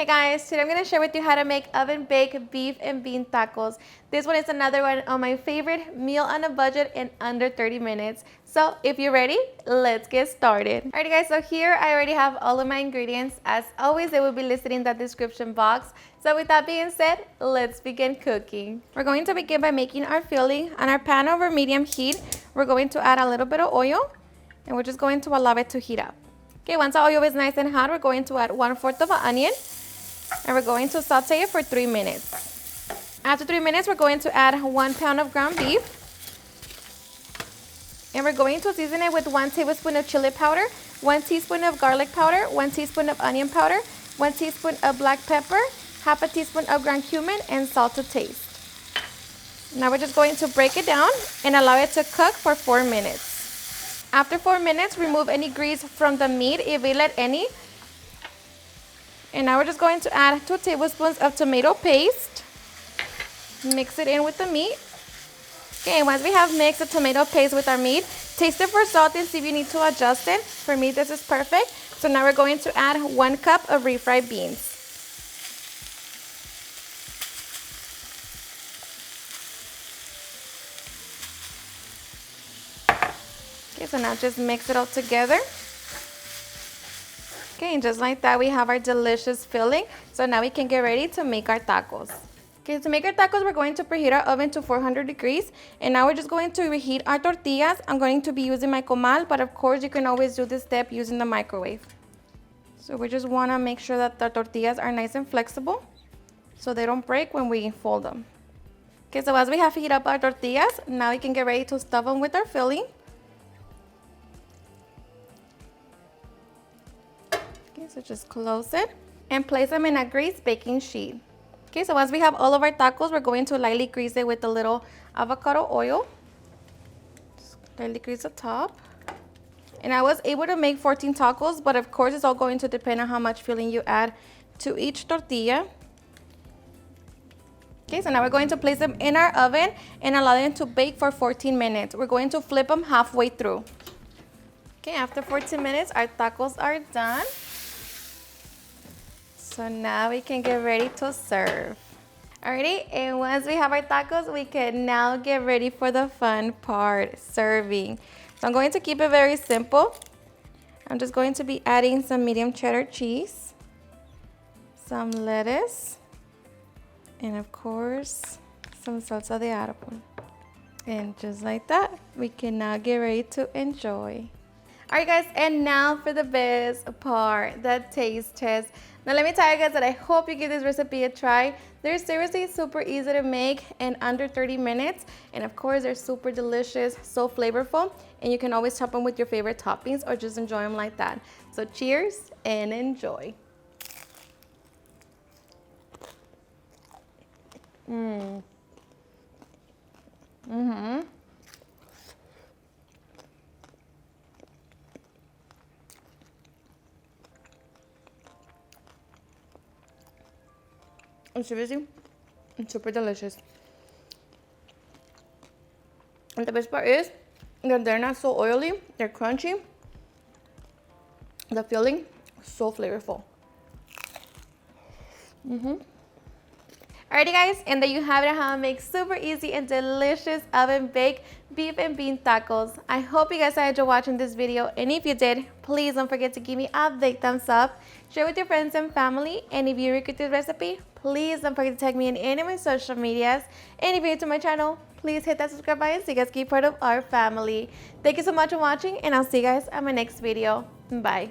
Hey guys, today I'm going to share with you how to make oven baked beef and bean tacos. This one is another one of my favorite meal on a budget in under 30 minutes. So if you're ready, let's get started. Alrighty guys, so here I already have all of my ingredients. As always, they will be listed in the description box. So with that being said, let's begin cooking. We're going to begin by making our filling. On our pan over medium heat, we're going to add a little bit of oil and we're just going to allow it to heat up. Okay, once the oil is nice and hot, we're going to add 1/4 of an onion. And we're going to saute it for 3 minutes. After 3 minutes, we're going to add 1 pound of ground beef. And we're going to season it with 1 tablespoon of chili powder, 1 teaspoon of garlic powder, 1 teaspoon of onion powder, 1 teaspoon of black pepper, half a teaspoon of ground cumin, and salt to taste. Now we're just going to break it down and allow it to cook for 4 minutes. After 4 minutes, remove any grease from the meat if we let any. And now we're just going to add 2 tablespoons of tomato paste. Mix it in with the meat. Okay, once we have mixed the tomato paste with our meat, taste it for salt and see if you need to adjust it. For me, this is perfect. So now we're going to add 1 cup of refried beans. Okay, so now just mix it all together. Okay, and just like that, we have our delicious filling. So now we can get ready to make our tacos. Okay, to make our tacos, we're going to preheat our oven to 400 degrees. And now we're just going to reheat our tortillas. I'm going to be using my comal, but of course you can always do this step using the microwave. So we just want to make sure that the tortillas are nice and flexible so they don't break when we fold them. Okay, so as we have heated up our tortillas, now we can get ready to stuff them with our filling. So just close it and place them in a greased baking sheet. Okay, so once we have all of our tacos, we're going to lightly grease it with a little avocado oil. Just lightly grease the top. And I was able to make 14 tacos, but of course it's all going to depend on how much filling you add to each tortilla. Okay, so now we're going to place them in our oven and allow them to bake for 14 minutes. We're going to flip them halfway through. Okay, after 14 minutes, our tacos are done. So now we can get ready to serve. Alrighty, and once we have our tacos, we can now get ready for the fun part, serving. So I'm going to keep it very simple. I'm just going to be adding some medium cheddar cheese, some lettuce, and of course, some salsa de árbol. And just like that, we can now get ready to enjoy. Alright guys, and now for the best part, the taste test. Now let me tell you guys that I hope you give this recipe a try. They're seriously super easy to make in under 30 minutes. And of course, they're super delicious, so flavorful. And you can always top them with your favorite toppings or just enjoy them like that. So cheers and enjoy. Seriously, it's super delicious. And the best part is that they're not so oily, they're crunchy. The filling is so flavorful. Alrighty guys, and there you have it, how to make super easy and delicious oven baked beef and bean tacos. I hope you guys enjoyed watching this video, and if you did, please don't forget to give me a big thumbs up, share with your friends and family, and if you regret this recipe, please don't forget to tag me in any of my social medias, and if you're new to my channel, please hit that subscribe button so you guys keep part of our family. Thank you so much for watching, and I'll see you guys on my next video. Bye.